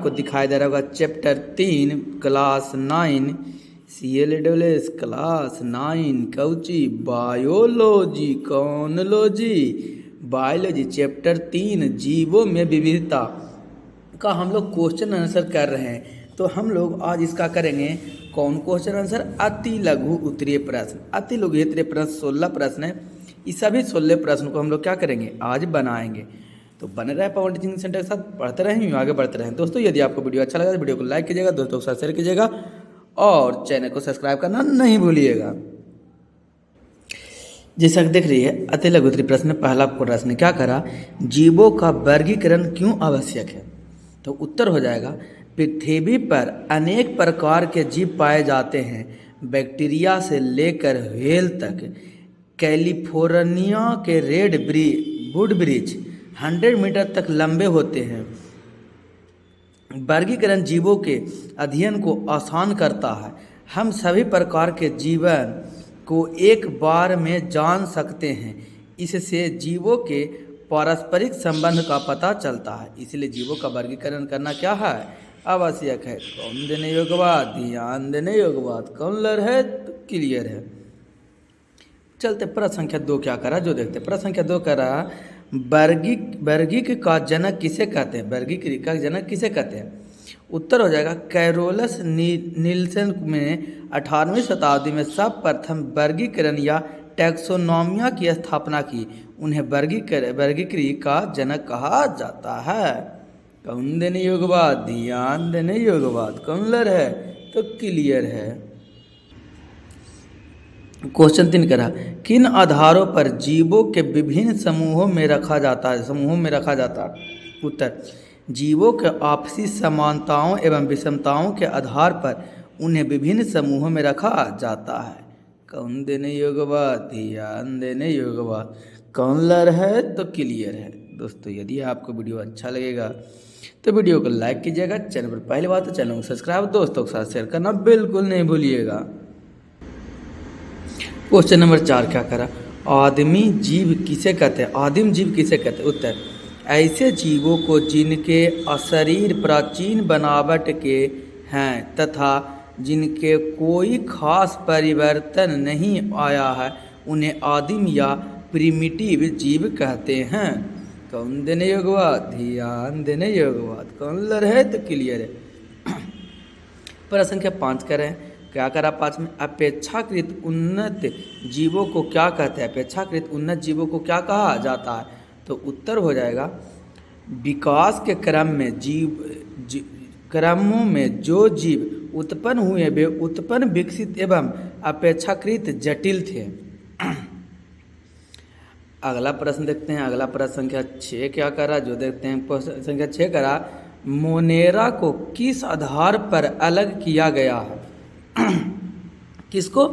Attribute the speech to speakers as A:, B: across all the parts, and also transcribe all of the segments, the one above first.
A: आपको दिखाई दे रहा होगा चैप्टर 3 क्लास 9 CLASS क्लास 9 कौची बायोलॉजी कौनोलॉजी बायोलॉजी चैप्टर 3 जीवों में विविधता का हम लोग क्वेश्चन आंसर कर रहे हैं। तो हम लोग आज इसका करेंगे कौन क्वेश्चन आंसर अति लघु उत्तरीय प्रश्न। अति लघु उत्तरीय प्रश्न 16 प्रश्न है। इस सभी 16 प्रश्न को हम लोग क्या करेंगे आज बनाएंगे। तो बने रहे पवन टीचिंग सेंटर के साथ पढ़ते रहें आगे बढ़ते रहें। दोस्तों यदि आपको वीडियो अच्छा लगा तो वीडियो को लाइक कीजिएगा, दोस्तों के साथ शेयर कीजिएगा और चैनल को सब्सक्राइब करना नहीं भूलिएगा। जैसा कि देख रही है अति लघु उत्तरीय प्रश्न पहला प्रश्न क्या करा, जीवों का वर्गीकरण क्यों आवश्यक है। तो उत्तर हो जाएगा पृथ्वी पर अनेक प्रकार के जीव पाए जाते हैं। बैक्टीरिया से लेकर व्हेल तक। कैलिफोर्निया के वुड ब्रिज 100 मीटर तक लंबे होते हैं। वर्गीकरण जीवों के अध्ययन को आसान करता है। हम सभी प्रकार के जीवन को एक बार में जान सकते हैं। इससे जीवों के पारस्परिक संबंध का पता चलता है। इसलिए जीवों का वर्गीकरण करना क्या है आवश्यक है। कौन देने योग्य बात, ध्यान देने योग्य बात, कौन लर है तो क्लियर है। चलते प्रश्न संख्या 2 क्या करा जो देखते। प्रश्न संख्या 2 करा वर्गीक का जनक किसे कहते हैं। वर्गीकृत का जनक किसे कहते हैं। उत्तर हो जाएगा कैरोलस नील्सन में 18वीं शताब्दी में सर्वप्रथम वर्गीकरण या टैक्सोनोमिया की स्थापना की। उन्हें वर्गीकृत का जनक कहा जाता है। कौन देने योग्य बात, ध्यान देने योग्य बात, कौन लर है तो क्लियर है। क्वेश्चन 3 करा किन आधारों पर जीवों के विभिन्न समूहों में रखा जाता है। उत्तर जीवों के आपसी समानताओं एवं विषमताओं के आधार पर उन्हें विभिन्न समूहों में रखा जाता है। कौन देने योग्य बात, ध्यान देने योग्य बात, कौन लर है तो क्लियर है। दोस्तों यदि आपको वीडियो अच्छा लगेगा तो वीडियो को लाइक कीजिएगा, चैनल पर पहली बात तो चैनल को सब्सक्राइब दोस्तों के साथ शेयर करना बिल्कुल नहीं भूलिएगा। क्वेश्चन नंबर 4 क्या करा, आदिम जीव किसे कहते हैं। उत्तर ऐसे जीवों को जिनके शरीर प्राचीन बनावट के हैं तथा जिनके कोई खास परिवर्तन नहीं आया है उन्हें आदिम या प्रिमिटिव जीव कहते हैं। कौन देने योग्य बात, ध्यान देने योग्य बात, कौन लर है तो क्लियर है। प्रश्न संख्या 5 करें क्या करा 5 में अपेक्षाकृत उन्नत जीवों को क्या कहते हैं। अपेक्षाकृत उन्नत जीवों को क्या कहा जाता है। तो उत्तर हो जाएगा विकास के क्रमों में जो जीव उत्पन्न हुए वे उत्पन्न विकसित एवं अपेक्षाकृत जटिल थे। अगला प्रश्न देखते हैं। अगला प्रश्न संख्या 6 क्या करा जो देखते हैं। प्रश्न संख्या 6 करा मोनेरा को किस आधार पर अलग किया गया है। किसको,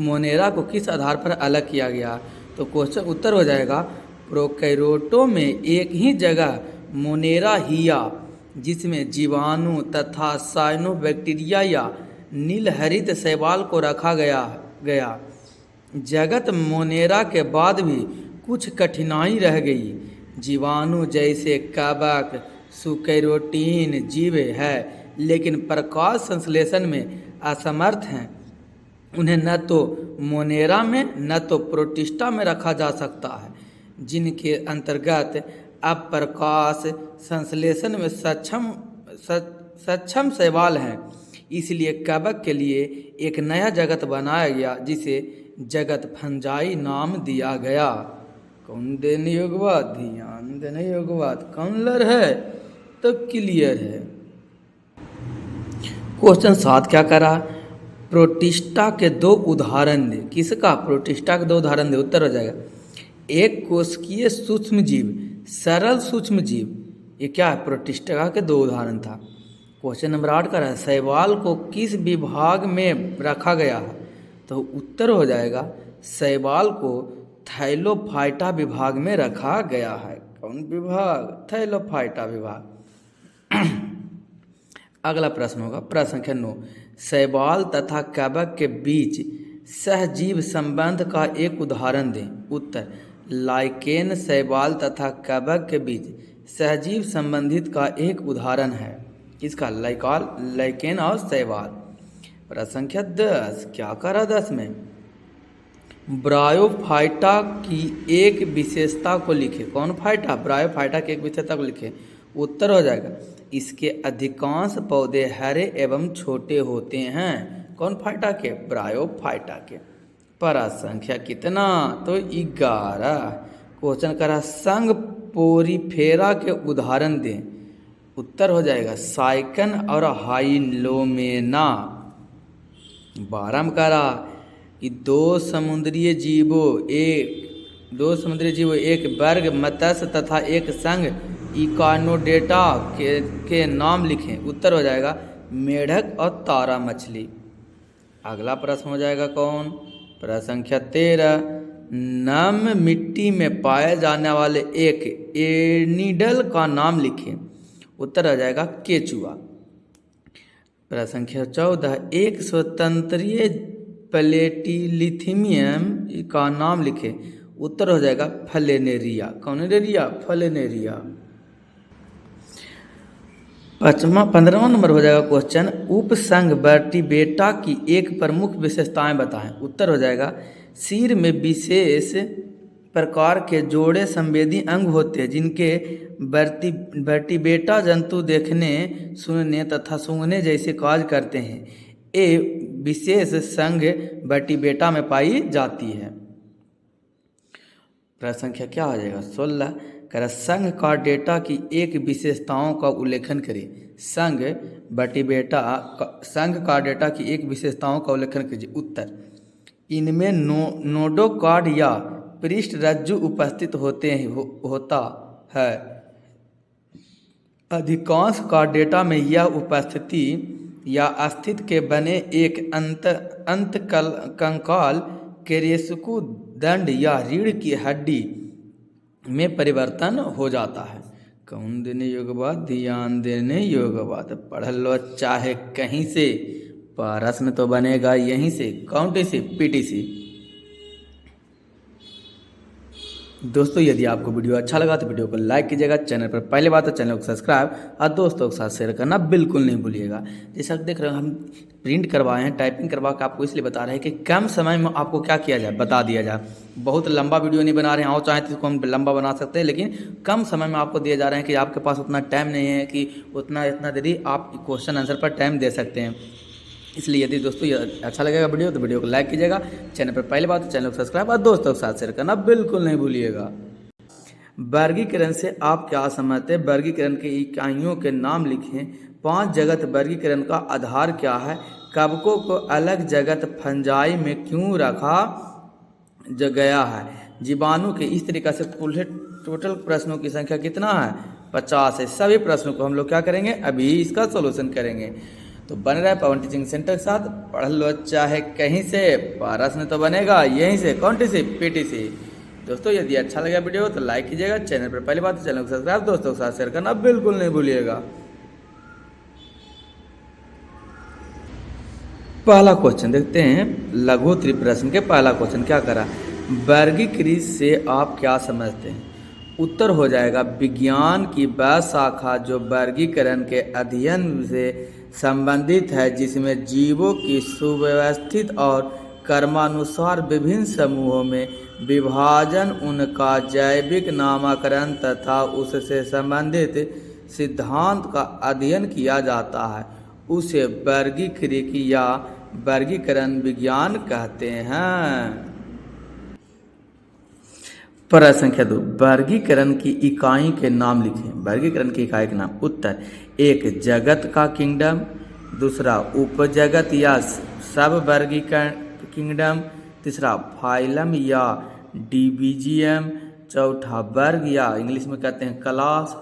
A: मोनेरा को किस आधार पर अलग किया गया। तो क्वेश्चन उत्तर हो जाएगा प्रोकैरियोटों में एक ही जगह मोनेरा हिया जिसमें जीवाणु तथा साइनोबैक्टीरिया या नीलहरित शैवाल को रखा गया। जगत मोनेरा के बाद भी कुछ कठिनाई रह गई। जीवाणु जैसे कवक सुकैरोटीन जीव है लेकिन प्रकाश संश्लेषण में असमर्थ हैं। उन्हें न तो मोनेरा में न तो प्रोटिस्टा में रखा जा सकता है जिनके अंतर्गत अब प्रकाश संश्लेषण में सक्षम शैवाल हैं। इसलिए कवक के लिए एक नया जगत बनाया गया जिसे जगत फंजाई नाम दिया गया। कौन देने योग्य बात, ध्यान देने योग्य बात, कौन लर है तो क्लियर है। क्वेश्चन 7 क्या करा प्रोटिस्टा के 2 उदाहरण दे। किसका, प्रोटिस्टा के 2 उदाहरण दे। उत्तर हो जाएगा एक कोशिकीय सूक्ष्म जीव, सरल सूक्ष्म जीव। ये क्या है, प्रोटिस्टा के 2 उदाहरण था। क्वेश्चन नंबर 8 का है शैवाल को किस विभाग में रखा गया है। तो उत्तर हो जाएगा शैवाल को थैलोफाइटा विभाग में रखा गया है। कौन विभाग, थैलोफाइटा विभाग। अगला प्रश्न होगा प्रश्न संख्या 9 शैवाल तथा कवक के बीच सहजीव संबंध का एक उदाहरण दें। उत्तर लाइकेन शैवाल तथा कवक के बीच सहजीव संबंधित का एक उदाहरण है। किसका? लाइकॉल, लाइकेन और शैवाल। प्रश्न संख्या 10, क्या करा 10 में? ब्रायोफाइटा की एक विशेषता को लिखे। कौन फाइटा? ब्रायोफाइटा की एक विशेषता को लिखे। उत्तर हो जाएगा, इसके अधिकांश पौधे हरे एवं छोटे होते हैं। कौन फाइटा के? ब्रायोफाइटा के। प्रश्न संख्या कितना? तो 11। क्वेश्चन करा संघ पोरीफेरा के उदाहरण दें। उत्तर हो जाएगा साइकन और हाइलोमेना। 12 में करा कि दो समुद्री जीवों एक वर्ग मत्स्य तथा एक संघ इकानोडेटा के नाम लिखें। उत्तर हो जाएगा मेढक और तारा मछली। अगला प्रश्न हो जाएगा कौन? प्रश्न संख्या 13, नम मिट्टी में पाए जाने वाले एक एनिडल का नाम लिखें। उत्तर हो जाएगा केचुआ। प्रश्न संख्या 14, एक स्वतंत्रीय प्लेटिलिथियम का नाम लिखें। उत्तर हो जाएगा फ्लेनेरिया। कौनेरिया? फ्लेनेरिया। 15वां नंबर हो जाएगा क्वेश्चन, उपसंघ वर्टिब्रेटा की एक प्रमुख विशेषताएं बताएं। उत्तर हो जाएगा सिर में विशेष प्रकार के जोड़े संवेदी अंग होते हैं जिनके वर्टिब्रेटा जंतु देखने, सुनने तथा सूंघने जैसे कार्य करते हैं। ये विशेष संघ वर्टिब्रेटा में पाई जाती है। प्रश्न संख्या क्या हो जाएगा? 16, कर संघ कार्डेटा की एक विशेषताओं का उल्लेखन करें। संघ कार्डेटा की एक विशेषताओं का उल्लेखन कीजिए। उत्तर, इनमें नोडोकार्ड या पृष्ठ रज्जु उपस्थित होता है। अधिकांश कार्डेटा में यह उपस्थिति या अस्थित के बने एक अंत कंकाल केरेस्कु दंड या रीढ़ की हड्डी में परिवर्तन हो जाता है। कौन देने योग्य बात? ध्यान देने योग्य बात। पढ़ लो चाहे कहीं से, प्रश्न तो बनेगा यहीं से। कौन से? पीटीसी। दोस्तों यदि आपको वीडियो अच्छा लगा तो वीडियो को लाइक कीजिएगा, चैनल पर पहले बात तो चैनल को सब्सक्राइब और दोस्तों के साथ शेयर करना बिल्कुल नहीं भूलिएगा। जैसा कि देख रहे हो हम प्रिंट करवाए हैं, टाइपिंग करवा के आपको इसलिए बता रहे हैं कि कम समय में आपको क्या किया जाए बता दिया जाए। बहुत लंबा वीडियो नहीं बना रहे हैं, और चाहे तो इसको हम लंबा बना सकते हैं, लेकिन कम समय में आपको दिए जा रहे हैं कि आपके पास उतना टाइम नहीं है कि इतना देरी आप क्वेश्चन आंसर पर टाइम दे सकते हैं। इसलिए यदि दोस्तों ये अच्छा लगेगा वीडियो तो वीडियो को लाइक कीजिएगा, चैनल पर पहले बात तो चैनल को सब्सक्राइब और दोस्तों के साथ शेयर करना बिल्कुल नहीं भूलिएगा। वर्गीकरण से आप क्या समझते हैं? वर्गीकरण की इकाइयों के नाम लिखें। 5 जगत वर्गीकरण का आधार क्या है? कवकों को अलग जगत फंजाई में क्यों रखा गया है? जीवाणु के इस तरीक़ा से कुल टोटल प्रश्नों की संख्या कितना है? 50 है। सभी प्रश्नों को हम लोग क्या करेंगे? अभी इसका सोल्यूशन करेंगे। तो बन रहा है पवन टीचिंग सेंटर के साथ। पढ़ लो चाहे कहीं से, प्रश्न तो बनेगा यहीं से। कौन सी? पीटीसी। दोस्तों यदि अच्छा लगा वीडियो तो लाइक कीजिएगा, चैनल पर पहली बात चैनल को सब्सक्राइब, दोस्तों के साथ शेयर करना बिल्कुल नहीं भूलिएगा। पहला क्वेश्चन देखते हैं, लघु त्रिप्रश्न के पहला क्वेश्चन क्या करा? वर्गीकृत से आप क्या समझते हैं? उत्तर हो जाएगा विज्ञान की वह शाखा जो वर्गीकरण के अध्ययन से संबंधित है, जिसमें जीवों की सुव्यवस्थित और कर्मानुसार विभिन्न समूहों में विभाजन, उनका जैविक नामकरण तथा उससे संबंधित सिद्धांत का अध्ययन किया जाता है। उसे वर्गीकृत या वर्गीकरण विज्ञान कहते हैं। प्रश्न संख्या 2, वर्गीकरण की इकाई के नाम लिखें। वर्गीकरण की इकाई के नाम। उत्तर, एक जगत का किंगडम, दूसरा उपजगत या सब वर्गीकरण किंगडम, तीसरा फाइलम या डिविजियम, चौथा वर्ग या इंग्लिश में कहते हैं क्लास,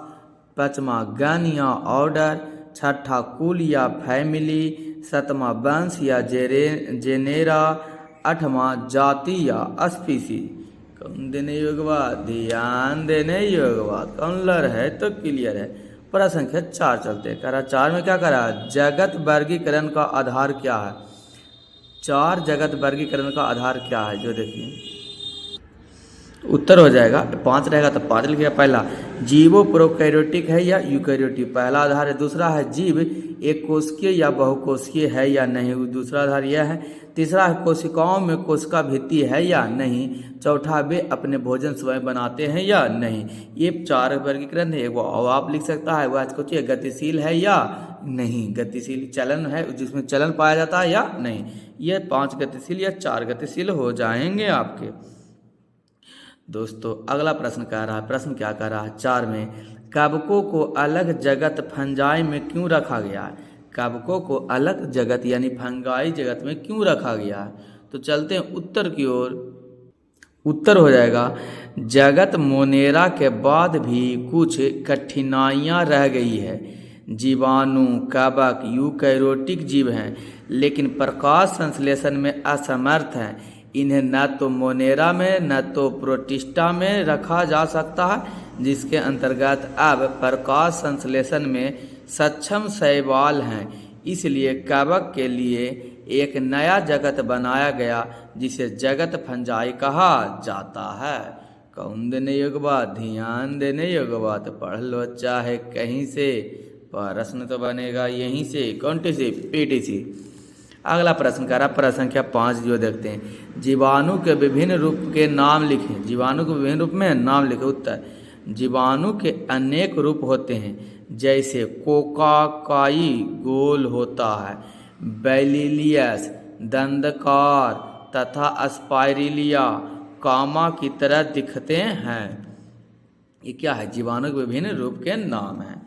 A: पांचवा गण या ऑर्डर, छठा कुल या फैमिली, सातवां वंश या जेनेरा, आठवां जाति या स्पीसी। कौन देने योग्य बात? ध्यान देने योग्य बात। कौन लर है तो क्लियर है। प्रश्न संख्या 4 चलते करा। 4 में क्या करा? जगत वर्गीकरण का आधार क्या है? 4 जगत वर्गीकरण का आधार क्या है जो देखिए। उत्तर हो जाएगा 5 रहेगा तो 5 लिखिएगा। पहला, जीवो प्रोकैरियोटिक है या यूकैरियोटिक, पहला आधार है। दूसरा है, जीव एक कोशिकीय या बहुकोशिकीय है या नहीं, दूसरा आधार यह है। तीसरा है, कोशिकाओं में कोशिका भित्ति है या नहीं। चौथा, वे अपने भोजन स्वयं बनाते हैं या नहीं। ये 4 वर्गीकरण है। वो आप लिख सकता है, वह सोचिए गतिशील है या नहीं, गतिशील चलन है जिसमें चलन पाया जाता है या नहीं। ये 5 गतिशील या 4 गतिशील हो जाएंगे आपके। दोस्तों अगला प्रश्न कह रहा है, प्रश्न क्या कह रहा है 4 में, कवकों को अलग जगत फंजाई में क्यों रखा गया है। कवकों को अलग जगत यानी फंगाई जगत में क्यों रखा गया है। तो चलते हैं उत्तर की ओर। उत्तर हो जाएगा, जगत मोनेरा के बाद भी कुछ कठिनाइयाँ रह गई है। जीवाणु, कवक यूकैरियोटिक जीव हैं लेकिन प्रकाश संश्लेषण में असमर्थ हैं। इन्हें न तो मोनेरा में न तो प्रोटिस्टा में रखा जा सकता है, जिसके अंतर्गत अब प्रकाश संश्लेषण में सक्षम शैवाल हैं। इसलिए कवक के लिए एक नया जगत बनाया गया जिसे जगत फंजाई कहा जाता है। कौन देने योग्य बात, ध्यान देने योग्य बात, पढ़ लो चाहे कहीं से, प्रश्न तो बनेगा यहीं से, कौन सी पीटीसी। अगला प्रश्न कह रहा, प्रश्न संख्या 5 जो देखते हैं, जीवाणु के विभिन्न रूप के नाम लिखें। जीवाणु के विभिन्न रूप में नाम लिखें। उत्तर, जीवाणु के अनेक रूप होते हैं, जैसे कोकाकाई गोल होता है, बैलिलियस दंडकार तथा स्पाइरिलिया कामा की तरह दिखते हैं। ये क्या है, जीवाणु के विभिन्न रूप के नाम हैं।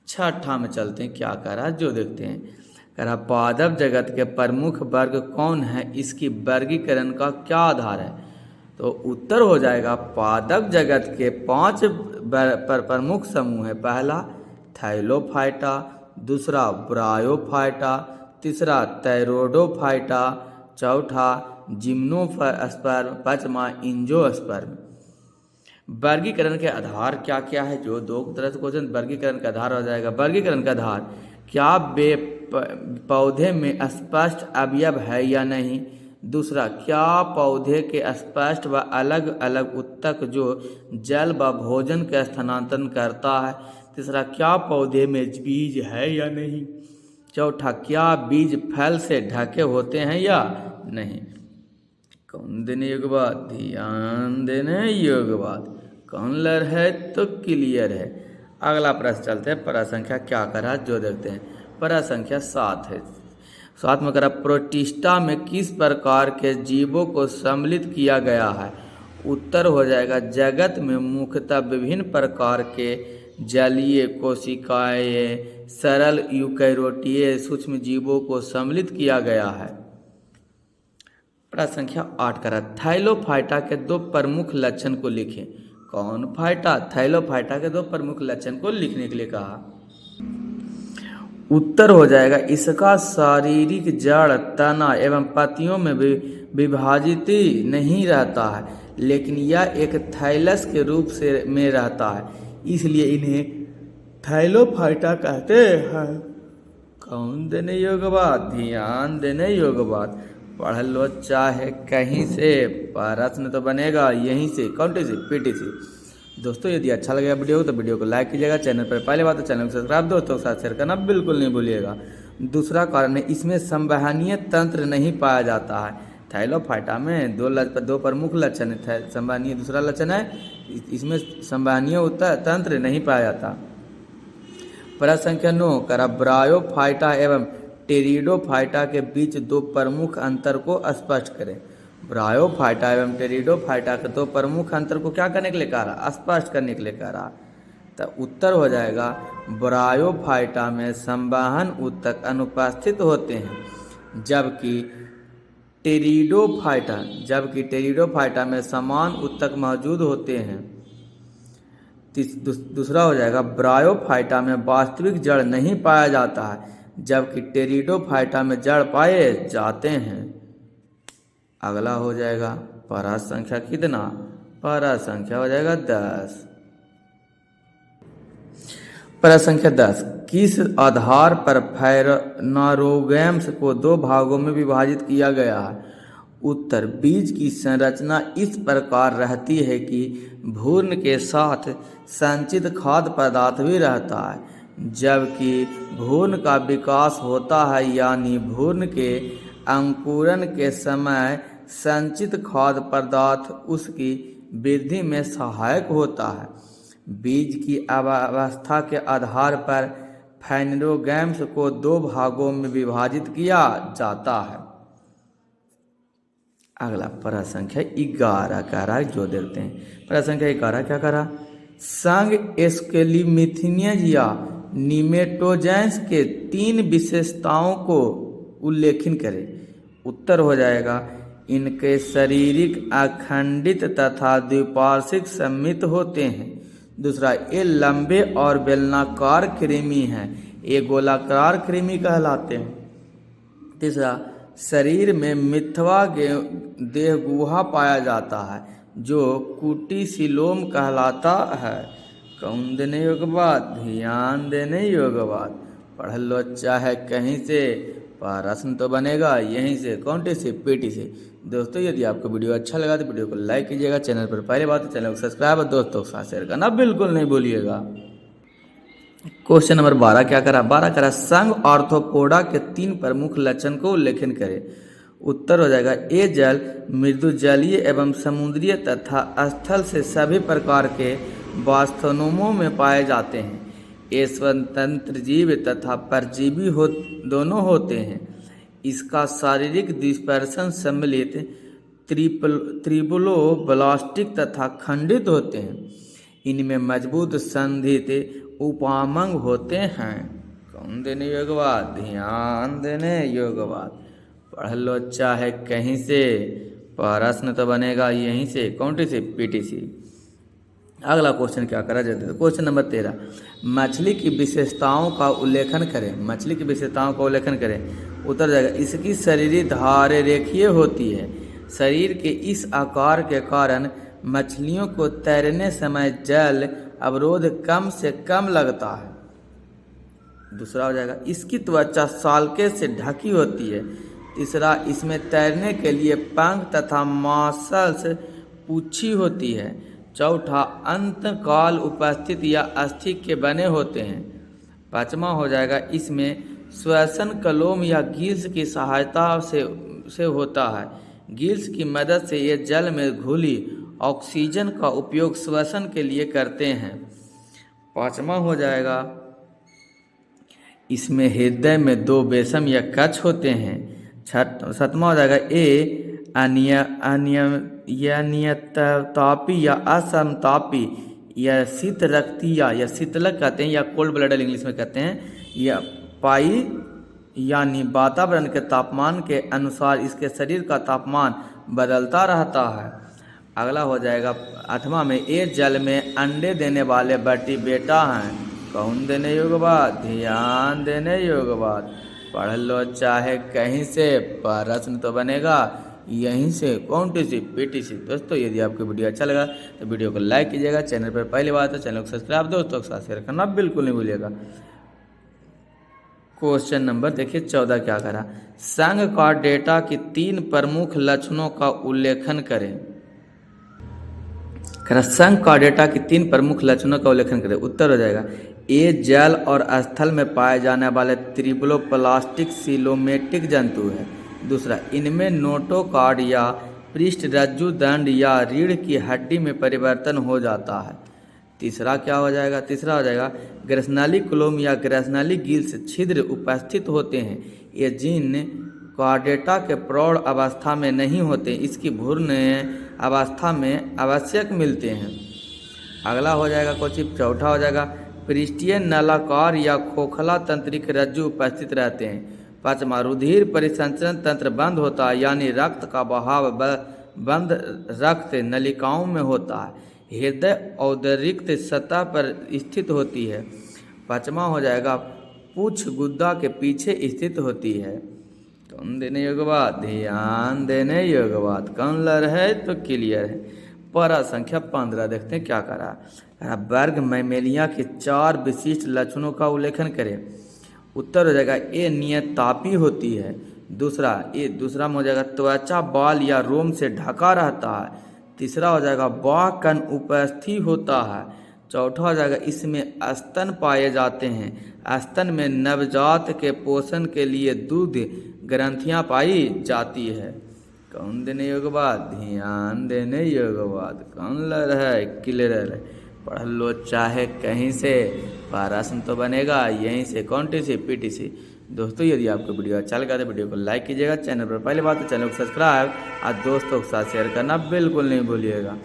A: 6 में चलते हैं, क्या कह रहा है जो देखते हैं। कह रहा, पादप जगत के प्रमुख वर्ग कौन है, इसकी वर्गीकरण का क्या आधार है। तो उत्तर हो जाएगा, पादप जगत के 5 प्रमुख समूह है। पहला थाइलोफाइटा, दूसरा ब्रायोफाइटा, तीसरा थैरोडोफाइटा, चौथा जिम्नोस्पर्म, पांचवा एंजियोस्पर्म। वर्गीकरण के आधार क्या क्या है, जो 2 तरह से क्वेश्चन वर्गीकरण का आधार हो जाएगा। वर्गीकरण का आधार, क्या वे पौधे में स्पष्ट अवयव है या नहीं। दूसरा, क्या पौधे के स्पष्ट व अलग अलग ऊतक जो जल व भोजन का स्थानांतरण करता है। तीसरा, क्या पौधे में बीज है या नहीं। चौथा, क्या बीज फल से ढके होते हैं या नहीं। कौन देने योग्य बात, ध्यान देने योग्य बात, कौन लर है तो क्लियर है। अगला प्रश्न चलते हैं, प्रश्न संख्या क्या करा जो देखते हैं। प्रश्न संख्या 7 है। 7 में करा, प्रोटिस्टा में किस प्रकार के जीवों को सम्मिलित किया गया है। उत्तर हो जाएगा, जगत में मुख्यतः विभिन्न प्रकार के जलीय कोशिकाएं सरल यूकैरियोटीय सूक्ष्म जीवों को सम्मिलित किया गया है। प्रश्न संख्या 8 करा, थाइलोफाइटा के 2 प्रमुख लक्षण को लिखें। कौन फाइटा, थाइलोफाइटा के 2 प्रमुख लक्षण को लिखने के लिए कहा। उत्तर हो जाएगा, इसका शारीरिक जड़, तना एवं पत्तियों में विभाजित नहीं रहता है, लेकिन यह एक थाइलस के रूप से में रहता है, इसलिए इन्हें थाइलोफाइटा कहते हैं। कौन देने योग्य बात, ध्यान देने योग्य बात, पढ़ लो चाहे कहीं से, प्रश्न तो बनेगा यहीं से, कौन से पीटीसी। दोस्तों यदि अच्छा लगेगा वीडियो तो वीडियो को लाइक कीजिएगा। चैनल पर पहले बात तो चैनल को सब्सक्राइब दोस्तों के साथ शेयर करना बिल्कुल नहीं भूलिएगा। दूसरा कारण है, इसमें संवहनीय तंत्र नहीं पाया जाता है। थाइलोफाइटा में 2 प्रमुख लक्षण है, संवहनीय दूसरा लक्षण है, इसमें संवहनीय तंत्र नहीं पाया जाता। प्रश्न संख्या 9 करा, ब्रायोफाइटा एवं टेरिडोफाइटा के बीच 2 प्रमुख अंतर को स्पष्ट करें। ब्रायोफाइटा एवं टेरिडोफाइटा के 2 प्रमुख अंतर को क्या करने के लिए कह रहा, स्पष्ट करने के लिए कह रहा। तो उत्तर हो जाएगा, ब्रायोफाइटा में संवहन ऊतक अनुपस्थित होते हैं, जबकि टेरिडोफाइटा में समान ऊतक मौजूद होते हैं। दूसरा हो जाएगा, ब्रायोफाइटा में वास्तविक जड़ नहीं पाया जाता है, जबकि टेरिडोफाइटा में जड़ पाए जाते हैं। अगला हो जाएगा प्रश्न संख्या कितना, प्रश्न संख्या हो जाएगा 10। प्रश्न संख्या 10, किस आधार पर फाइनोरोगैम्स को 2 भागों में विभाजित किया गया है। उत्तर, बीज की संरचना इस प्रकार रहती है कि भ्रूण के साथ संचित खाद्य पदार्थ भी रहता है। जबकि भ्रूण का विकास होता है यानी भ्रूण के अंकुरण के समय संचित खाद्य पदार्थ उसकी वृद्धि में सहायक होता है। बीज की अवस्था के आधार पर फाइनेरोगैम्स को 2 भागों में विभाजित किया जाता है। अगला प्रश्न संख्या 11 कह रहा है, जो देखते हैं। प्रश्न संख्या 11 क्या कह रहा? संघ स्केलिमिथनियज या निमेटोजेंस के 3 विशेषताओं को उल्लेखित करें। उत्तर हो जाएगा, इनके शारीरिक अखंडित तथा द्विपार्श्विक सममित होते हैं। दूसरा, ये लंबे और बेलनाकार कृमि हैं, ये गोलाकार कृमि कहलाते हैं। तीसरा, शरीर में मिथवा देहगुहा पाया जाता है जो कुटिसिलोम कहलाता है। कौन देने योग्य बात? ध्यान देने योग्य बात। पढ़ लो चाहे कहीं से, प्रश्न तो बनेगा यहीं से, कौन से पीटी से। दोस्तों यदि आपको वीडियो अच्छा लगा तो वीडियो को लाइक कीजिएगा, चैनल पर पहले बात है चैनल को सब्सक्राइब और दोस्तों के साथ शेयर करना बिल्कुल नहीं भूलिएगा। क्वेश्चन नंबर 12 क्या करा? 12 करा, संघ आर्थ्रोपोडा के 3 प्रमुख लक्षण को उल्लेखन करें। उत्तर हो जाएगा, ये जल मृदु जलीय एवं समुद्रीय तथा स्थल से सभी प्रकार के वास्तुनोमों में पाए जाते हैं। ये स्वतंत्र जीव तथा परजीवी दोनों होते हैं। इसका शारीरिक डिस्पर्सन सम्मिलित त्रिबुलोब्लास्टिक तथा खंडित होते हैं। इनमें मजबूत संधित उपांग होते हैं। कौन देने योग्य बात? ध्यान देने योग्य बात। पढ़ लो चाहे कहीं से, प्रश्न तो बनेगा यहीं से, कौन से पीटीसी। अगला क्वेश्चन क्या करा जाता है? क्वेश्चन नंबर 13, मछली की विशेषताओं का उल्लेखन करें। मछली की विशेषताओं का उल्लेखन करें। उत्तर जाएगा, इसकी शरीर धारे रेखीय होती है। शरीर के इस आकार के कारण मछलियों को तैरने समय जल अवरोध कम से कम लगता है। दूसरा हो जाएगा, इसकी त्वचा साल्के से ढकी होती है। तीसरा, इसमें तैरने के लिए पंख तथा मसल्स पूंछी होती है। चौथा, अंतकाल उपस्थित या अस्थि के बने होते हैं। पांचवा हो जाएगा, इसमें श्वसन कलोम या गिल्स की सहायता से होता है। गिल्स की मदद से ये जल में घुली ऑक्सीजन का उपयोग श्वसन के लिए करते हैं। पांचवा हो जाएगा, इसमें हृदय में 2 बेसम या कक्ष होते हैं। सातवां हो जाएगा, ये अनियमिततापी या असमतापी या शीत रक्तिया या शीतलक कहते हैं या कोल्ड ब्लडेड इंग्लिश में कहते हैं, या पाई यानी वातावरण के तापमान के अनुसार इसके शरीर का तापमान बदलता रहता है। अगला हो जाएगा 8वां में, ये जल में अंडे देने वाले बटी बेटा हैं। कौन देने योग्य बात? ध्यान देने योग्य बात। पढ़ लो चाहे कहीं से, प्रश्न तो बनेगा यहीं से, कौन सी पीटीसी। दोस्तों यदि आपको वीडियो अच्छा लगा तो वीडियो को लाइक कीजिएगा, चैनल पर पहली बात है चैनल को सब्सक्राइब दोस्तों के साथ शेयर करना बिल्कुल नहीं भूलिएगा। क्वेश्चन नंबर देखिए 14 क्या करा? संघ का डेटा की 3 प्रमुख लक्षणों का उल्लेखन करें। संघ का डेटा की 3 प्रमुख लक्षणों का उल्लेखन करें। उत्तर हो जाएगा, ये जल और स्थल में पाए जाने वाले त्रिबुलोप्लास्टिक सिलोमेटिक जंतु है। दूसरा, इनमें नोटोकॉर्ड या पृष्ठ रज्जु दंड या रीढ़ की हड्डी में परिवर्तन हो जाता है। तीसरा क्या हो जाएगा? तीसरा हो जाएगा, ग्रसनाली क्लोम या ग्रसनाली गिल्स छिद्र उपस्थित होते हैं। ये जीन कॉर्डेटा के प्रौढ़ अवस्था में नहीं होते, इसकी भ्रूण अवस्था में आवश्यक मिलते हैं। अगला हो जाएगा क्वेश्चन चौथा हो जाएगा, पृष्ठीय नलाकार या खोखला तंत्रिक रज्जु उपस्थित रहते हैं। पांचवा, रुधिर परिसंचरण तंत्र बंद होता है यानी रक्त का बहाव बंद रक्त नलिकाओं में होता है। हृदय औदरिक्त सतह पर स्थित होती है। पांचवा हो जाएगा, पूछ गुद्दा के पीछे स्थित होती है। कौन देने योग्य बात? ध्यान देने योग्य बात। कौन लर है तो क्लियर है। पारा संख्या 15 देखते हैं क्या करा। वर्ग मैमेलिया के 4 विशिष्ट लक्षणों का उल्लेखन करें। उत्तर हो जाएगा ए नियतापी होती है। दूसरा में हो जाएगा त्वचा बाल या रोम से ढका रहता है। तीसरा हो जाएगा बाह कण उपस्थित होता है। चौथा हो जाएगा इसमें स्तन पाए जाते हैं। स्तन में नवजात के पोषण के लिए दूध ग्रंथियां पाई जाती है। कौन देने योग्य बात? ध्यान देने योग्य बात। कौन लड़ है? क्लियर है। पढ़ लो चाहे कहीं से, प्रश्न तो बनेगा यहीं से। कौन टी सी? पीटीसी। दोस्तों यदि आपको वीडियो अच्छा लगा तो वीडियो को लाइक कीजिएगा। चैनल पर पहली बात तो चैनल को सब्सक्राइब और दोस्तों के साथ शेयर करना बिल्कुल नहीं भूलिएगा।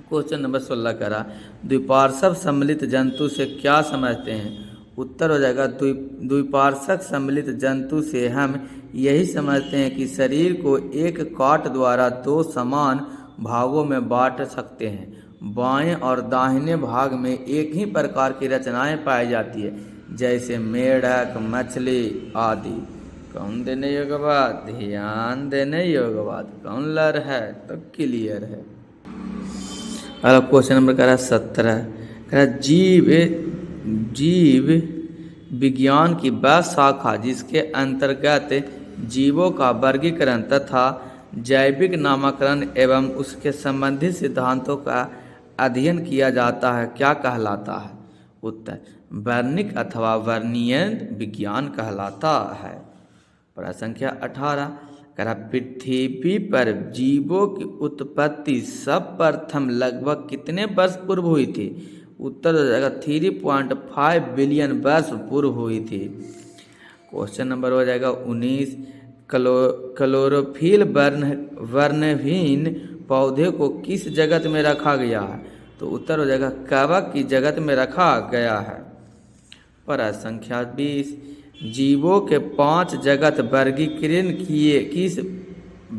A: क्वेश्चन नंबर 16 करा, द्विपार्श्व सम्मिलित जंतु से क्या समझते हैं? उत्तर हो जाएगा द्विपार्श्व सम्मिलित जंतु से हम यही समझते हैं कि शरीर को एक काट द्वारा दो समान भागों में बांट सकते हैं। बाएं और दाहिने भाग में एक ही प्रकार की रचनाएं पाई जाती है, जैसे मेढक, मछली आदि। कौन देने योग्य बात? ध्यान देने योग्य बात। कौन लर है? तो क्लियर है। अगला क्वेश्चन नंबर कह रहा है 17, कह रहा जीव विज्ञान की वह शाखा जिसके अंतर्गत जीवों का वर्गीकरण तथा जैविक नामकरण एवं उसके संबंधित सिद्धांतों का अध्ययन किया जाता है, क्या कहलाता है? उत्तर वर्णिक अथवा वर्णीय विज्ञान कहलाता है। प्रश्न संख्या 18, कह पृथ्वी पर जीवों की उत्पत्ति सर्वप्रथम लगभग कितने वर्ष पूर्व हुई थी? उत्तर हो जाएगा 3.5 बिलियन वर्ष पूर्व हुई थी। क्वेश्चन नंबर हो जाएगा 19, क्लोरोफिल वर्णहीन पौधे को किस जगत में रखा गया है? तो उत्तर हो जाएगा कवक की जगत में रखा गया है। प्रश्न संख्या 20, जीवों के 5 जगत वर्गीकरण किस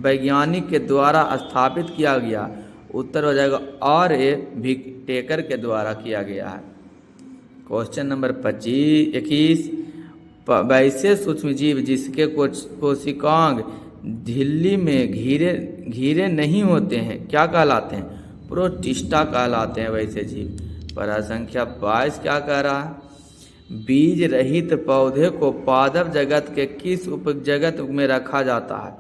A: वैज्ञानिक के द्वारा स्थापित किया गया? उत्तर हो जाएगा R.A. विटेकर के द्वारा किया गया है। क्वेश्चन नंबर 21, वैसे सूक्ष्मजीव जिसके कोशिकांग झिल्ली में घिरे नहीं होते हैं क्या कहलाते हैं? प्रोटिस्टा कहलाते हैं वैसे जीव। प्रश्न संख्या 22 क्या कह रहा है? बीज रहित पौधे को पादप जगत के किस उपजगत में रखा जाता है?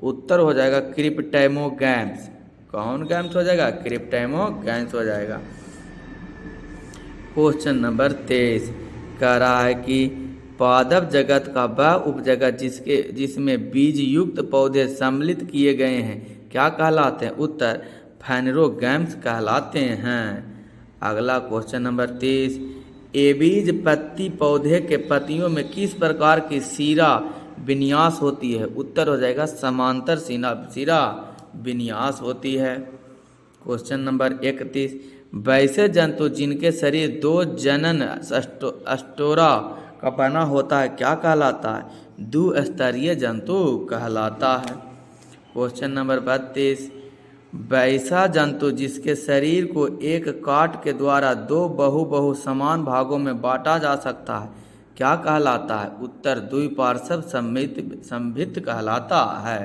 A: उत्तर हो जाएगा क्रिप्टोगैम्स। कौन गैम्स हो जाएगा? क्रिप्टोगैम्स हो जाएगा। क्वेश्चन नंबर 23 कह रहा है कि पादप जगत का वह उपजगत जिसमें बीज युक्त पौधे सम्मिलित किए गए हैं क्या कहलाते हैं? उत्तर फेनरोगैम्स कहलाते हैं। अगला क्वेश्चन नंबर 30, एबीज पत्ती पौधे के पत्तियों में किस प्रकार की सिरा विन्यास होती है? उत्तर हो जाएगा समांतर सिरा विन्यास होती है। क्वेश्चन नंबर 31, वैसे जंतु जिनके शरीर 2 जनन स्टोरा का बना होता है क्या कहलाता है? द्विस्तरीय जंतु कहलाता है। क्वेश्चन नंबर 32, वैसा जंतु जिसके शरीर को एक काट के द्वारा 2 बहु समान भागों में बांटा जा सकता है क्या कहलाता है? उत्तर द्विपार्श्व संभित कहलाता है।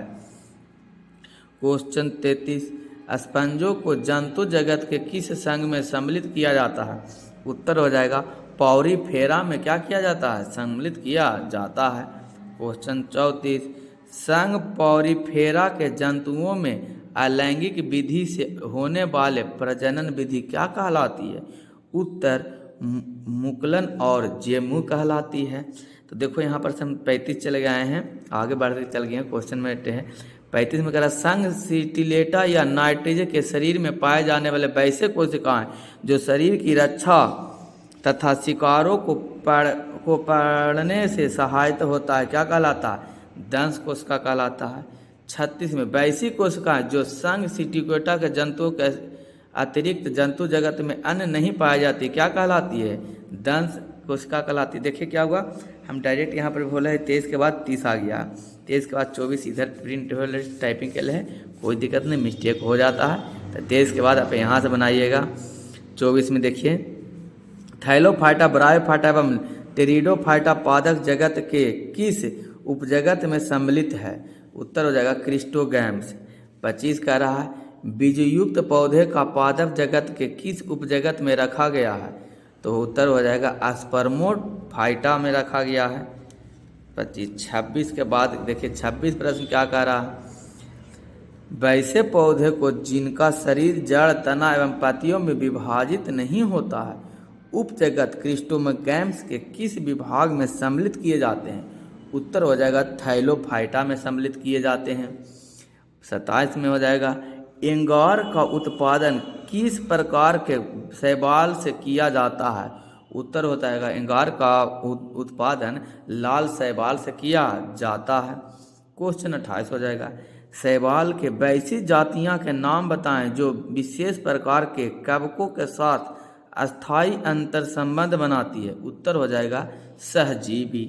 A: क्वेश्चन 33, स्पंजों को जंतु जगत के किस संघ में सम्मिलित किया जाता है? उत्तर हो जाएगा पॉरीफेरा में क्या किया जाता है? सम्मिलित किया जाता है। क्वेश्चन 34, संघ पॉरीफेरा के जंतुओं में अलैंगिक विधि से होने वाले प्रजनन विधि क्या कहलाती है? उत्तर मुकुलन और जेमू कहलाती है। तो देखो यहाँ पर हम 35 चले गए हैं, आगे बढ़ते चल गए हैं। क्वेश्चन में है 35 में कह रहा संघ सिटिलेटा या नाइट्रोजन के शरीर में पाए जाने वाले वैसे कोशिकाएं जो शरीर की रक्षा तथा शिकारों को पकड़ने से सहायता होता है क्या कहलाता है? दंश कोशिका कहलाता है। 36 में वैसी कोशिकाएं जो संघ सिटिलेटा के जंतुओं के अतिरिक्त जंतु जगत में अन्य नहीं पाई जाती क्या कहलाती है? दंश कोशिका कहलाती है। देखिए क्या हुआ, हम डायरेक्ट यहाँ पर बोला है 23 के बाद 30 आ गया, 23 के बाद 24 इधर प्रिंट हो टाइपिंग के लिए है, कोई दिक्कत नहीं, मिस्टेक हो जाता है। तो 23 के बाद आप यहाँ से बनाइएगा। 24 में देखिए थैलोफाइटा, ब्रायोफाइटा एवं टेरिडोफाइटा पादप जगत के किस उपजगत में सम्मिलित है? उत्तर हो जाएगा क्रिस्टोगैम्स। 25 कह रहा है बीजयुक्त पौधे का पादप जगत के किस उपजगत में रखा गया है? तो उत्तर हो जाएगा स्पर्मोफाइटा में रखा गया है। 26 के बाद देखिए 26 प्रश्न क्या कह रहा है, वैसे पौधे को जिनका शरीर जड़, तना एवं पत्तियों में विभाजित नहीं होता है उपजगत क्रिस्टोमगैम्स के किस विभाग में सम्मिलित किए जाते हैं? उत्तर हो जाएगा थाइलोफाइटा में सम्मिलित किए जाते हैं। 27 में हो जाएगा एंगार का उत्पादन किस प्रकार के शैवाल से किया जाता है? उत्तर होता है एंगार का उत्पादन लाल शैवाल से किया जाता है। क्वेश्चन 28 हो जाएगा शैवाल के वैसी जातियां के नाम बताएं जो विशेष प्रकार के कवकों के साथ अस्थाई अंतर संबंध बनाती है। उत्तर हो जाएगा सहजीवी।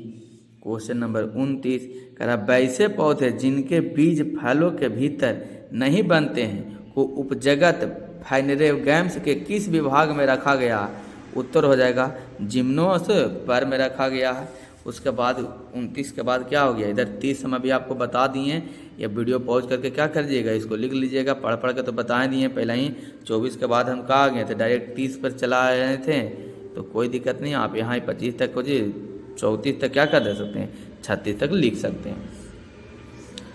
A: क्वेश्चन नंबर 29 कह रहा वैसे पौधे जिनके बीज फलों के भीतर नहीं बनते हैं को उपजगत फाइनेरेगैम्स के किस विभाग में रखा गया? उत्तर हो जाएगा जिम्नोस्पर्म में रखा गया है। उसके बाद 29 के बाद क्या हो गया, इधर 30 हम अभी आपको बता दिए। ये वीडियो पॉज करके क्या कर लीजिएगा, इसको लिख लीजिएगा, पढ़ के तो बता दिए पहले ही। 24 के बाद हम कहाँ गए थे, डायरेक्ट 30 पर चला रहे थे, तो कोई दिक्कत नहीं, आप यहाँ ही 25 तक हो जी 34 तक क्या कर दे सकते हैं, 36 तक लिख सकते हैं।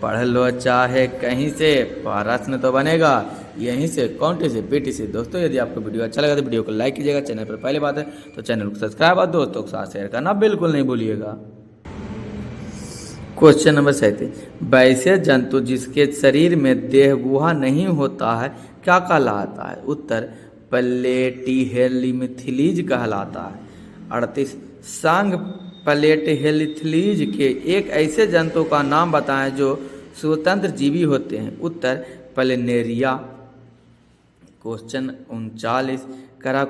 A: पढ़ लो चाहे कहीं से, प्रश्न तो बनेगा यहीं से, कौन से पीटी से। दोस्तों यदि आपको वीडियो अच्छा लगा तो वीडियो को लाइक कीजिएगा, चैनल पर पहली बात है तो चैनल को सब्सक्राइब और दोस्तों के साथ शेयर करना बिल्कुल नहीं भूलिएगा। क्वेश्चन नंबर 37 वैसे जंतु जिसके शरीर में देह गुहा नहीं होता है क्या कहलाता है? उत्तर प्लेटिहेल्मिथिलीज कहलाता है। 38 संघ प्लेटिहेल्मिथिलीज के एक ऐसे जंतु का नाम बताएं जो स्वतंत्र जीवी होते हैं। उत्तर प्लेनेरिया। क्वेश्चन 39 करा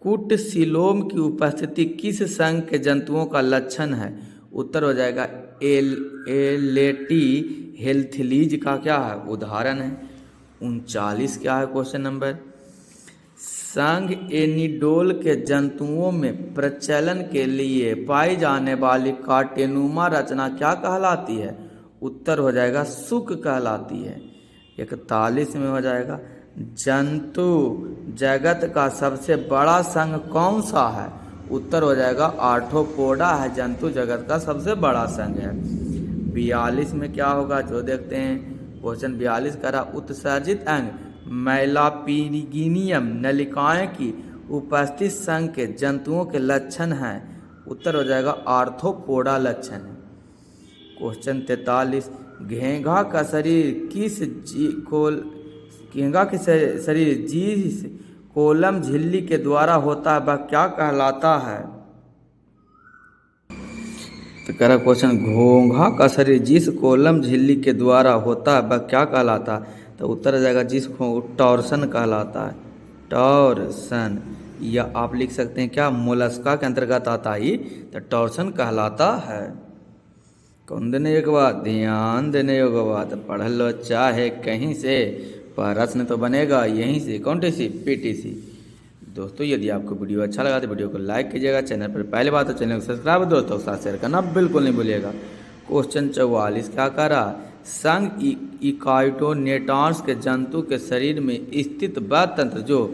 A: कुटसिलोम की उपस्थिति किस संघ के जंतुओं का लक्षण है? उत्तर हो जाएगा एलेटी हेल्थिलीज का क्या है, उदाहरण है। 39 क्या है क्वेश्चन नंबर, संघ एनिडोल के जंतुओं में प्रचलन के लिए पाई जाने वाली काटेनुमा रचना क्या कहलाती है? उत्तर हो जाएगा शुक कहलाती है। 41 में हो जाएगा जंतु जगत का सबसे बड़ा संघ कौन सा है? उत्तर हो जाएगा आर्थ्रोपोडा है जंतु जगत का सबसे बड़ा संघ है। 42 में क्या होगा जो देखते हैं, क्वेश्चन 42 करा उत्सर्जित अंग मैलापिरिगिनियम नलिकाएं की उपस्थित संघ के जंतुओं के लक्षण हैं। उत्तर हो जाएगा आर्थ्रोपोडा लक्षण है। क्वेश्चन 43 घेंघा का शरीर जिस कोलम झिल्ली के द्वारा होता है वह क्या कहलाता है? तो कह रहा क्वेश्चन घोंघा का शरीर जिस कोलम झिल्ली के द्वारा होता है वह क्या कहलाता है? तो उत्तर आ जाएगा जिसको टॉर्सन कहलाता है, टॉर्सन। या आप लिख सकते हैं क्या, मोलस्का के अंतर्गत आता ही तो टॉर्सन कहलाता है। कौन देने योग्य बात, ध्यान देने योग्य बात, पढ़ लो चाहे कहीं से, प्रश्न तो बनेगा यहीं से, कौन सी पीटीसी। दोस्तों यदि आपको वीडियो अच्छा लगा तो वीडियो को लाइक कीजिएगा, चैनल पर पहले बात तो चैनल को सब्सक्राइब दोस्तों के साथ शेयर करना बिल्कुल नहीं भूलिएगा। क्वेश्चन 44 क्या कह रहा, संघ इकाइटोनेटार्स के जंतु के शरीर में स्थित वह तंत्र जो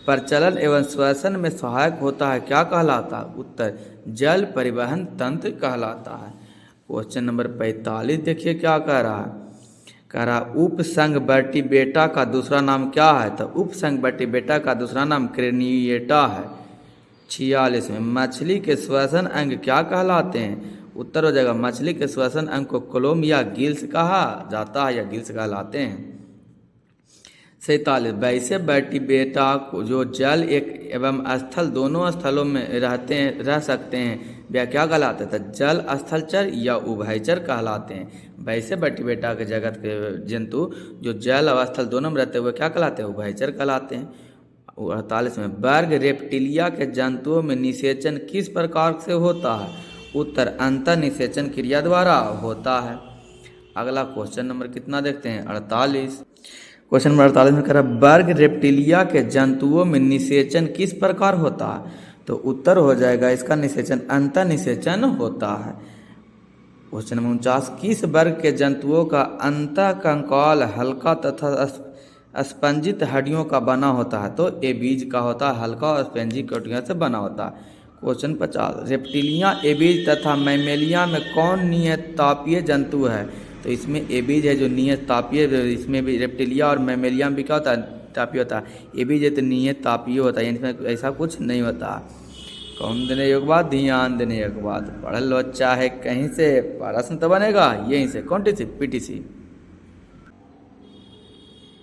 A: प्रचलन एवं श्वसन में सहायक होता है क्या कहलाता है? उत्तर जल परिवहन तंत्र कहलाता है। क्वेश्चन नंबर 45 देखिए क्या कह रहा है, कह रहा उपसंघ वर्टिब्रेटा का दूसरा नाम क्या है? तो उपसंघ वर्टिब्रेटा का दूसरा नाम क्रेनिएटा है। 46 में मछली के श्वसन अंग क्या कहलाते हैं? उत्तर हो जाएगा मछली के श्वसन अंग को कोलोम या गिल्स कहा जाता है या गिल्स कहलाते हैं। 47 वैसे वर्टिब्रेटा को जो जल एक एवं स्थल दोनों स्थलों में रह सकते हैं वह क्या कहलाते हैं? तो जल स्थलचर या उभयचर कहलाते हैं। वैसे वर्टिब्रेटा के जगत के जंतु जो जल और स्थल दोनों में रहते हुए क्या कहलाते हैं? उभयचर कहलाते हैं। 48 में वर्ग रेप्टिलिया के जंतुओं में निषेचन किस प्रकार से होता है? उत्तर अंतर निषेचन क्रिया द्वारा होता है। अगला क्वेश्चन नंबर कितना देखते हैं, 48। क्वेश्चन नंबर 48 में कह रहा वर्ग रेप्टिलिया के जंतुओं में निषेचन किस प्रकार होता है? तो उत्तर हो जाएगा इसका निषेचन अंतर निषेचन होता है। क्वेश्चन नंबर 49 किस वर्ग के जंतुओं का अंतःकंकाल हल्का तथा स्पंजित हड्डियों का बना होता है। तो ए बीज का होता है हल्का और स्पंजी हड्डियों से बना होता है। क्वेश्चन 50, रेप्टिलिया, एबीज तथा मैमेलिया में कौन नियततापीय जंतु है? तो इसमें एबीज है जो नियततापीय, इसमें भी रेप्टिलिया और मैमेलिया में भी क्या होता है, तापीय होता है। एबीज है तो नियततापीय होता है, इसमें ऐसा कुछ नहीं होता। कौन देने योग्य बात, ध्यान देने योग्य बात, पढ़ लो चाहे कहीं से, प्रश्न तो बनेगा यहीं से, कौन सी पीटीसी।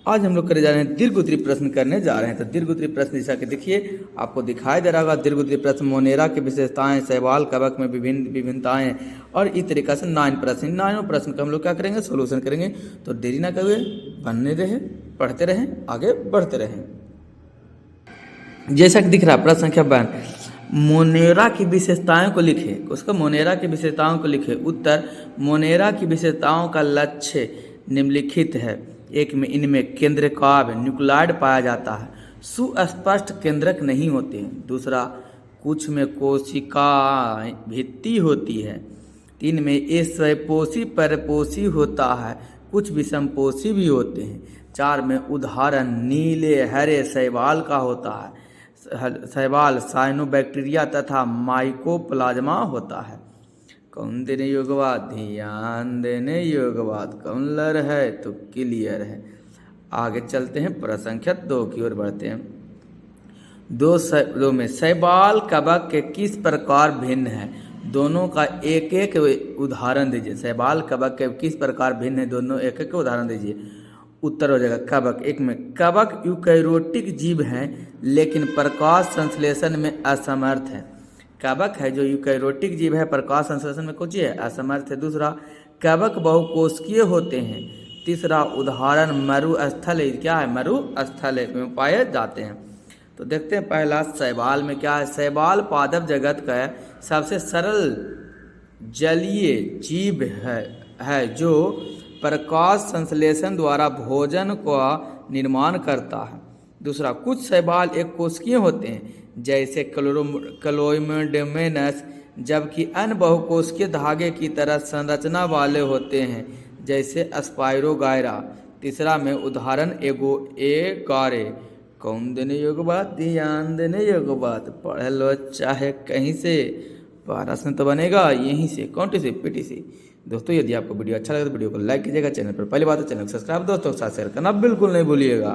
A: आज हम लोग करे जा रहे हैं दीर्घ उत्तरीय प्रश्न करने जा रहे हैं। तो दीर्घ उत्तरीय प्रश्न जैसा कि देखिए आपको दिखाई दे रहा होगा, दीर्घ उत्तरीय प्रश्न मोनेरा की विशेषताएं, शैवाल कवक में विभिन्नताएं और इस तरीका से 9 प्रश्न, 9 प्रश्न का हम लोग क्या करेंगे, सोल्यूशन करेंगे। तो देरी ना करिए, बनने रहे, पढ़ते रहें, आगे बढ़ते रहें। जैसा कि दिख रहा है प्रश्न संख्या 52, मोनेरा की विशेषताओं को लिखे। उसको मोनेरा की विशेषताओं को लिखे। उत्तर, मोनेरा की विशेषताओं का लक्ष्य निम्नलिखित है। एक में इनमें केंद्रकाव न्यूक्लियाइड पाया जाता है, सुस्पष्ट केंद्रक नहीं होते हैं। दूसरा, कुछ में कोशिका भित्ति होती है। 3 में ये स्वयंपोषी परपोषी होता है, कुछ विषमपोषी भी होते हैं। 4 में उदाहरण नीले हरे शैवाल का होता है। शैवाल साइनोबैक्टीरिया तथा माइकोप्लाज्मा होता है। कौन देने योग्य बात, ध्यान देने योग्य बात, कौन लर है तो क्लियर है। आगे चलते हैं, प्रश्न संख्या 2 की ओर बढ़ते हैं। दो में शैवाल कवक के किस प्रकार भिन्न है? दोनों का एक एक उदाहरण दीजिए। शैवाल कवक के किस प्रकार भिन्न है, दोनों एक एक उदाहरण दीजिए। उत्तर हो जाएगा कवक। एक में कवक यूकैरियोटिक जीव हैं लेकिन प्रकाश संश्लेषण में असमर्थ है। कवक है जो यूकैरियोटिक जीव है, प्रकाश संश्लेषण में कुछ है, असमर्थ है। दूसरा, कवक बहुकोशिकीय होते हैं। तीसरा, उदाहरण मरुस्थल, क्या है, मरुस्थल में पाए जाते हैं। तो देखते हैं पहला शैवाल में क्या है। शैवाल पादप जगत का सबसे सरल जलीय जीव है जो प्रकाश संश्लेषण द्वारा भोजन का निर्माण करता है। दूसरा, कुछ शैवाल एक कोशिकीय होते हैं जैसे क्लोइमेडोमेनस, जबकि अन्य बहुकोशिकीय धागे की तरह संरचना वाले होते हैं जैसे स्पाइरोगायरा। तीसरा में उदाहरण एगारे। कौन देने योग्य बात, ध्यान देने योग्य बात, पढ़ लो चाहे कहीं से, प्रश्न तो बनेगा यहीं से, कौन सी पीटीसी। दोस्तों यदि आपको वीडियो अच्छा लगे तो वीडियो को लाइक कीजिएगा। चैनल पर पहली बात है चैनल को सब्सक्राइब दोस्तों के साथ शेयर करना बिल्कुल नहीं भूलिएगा।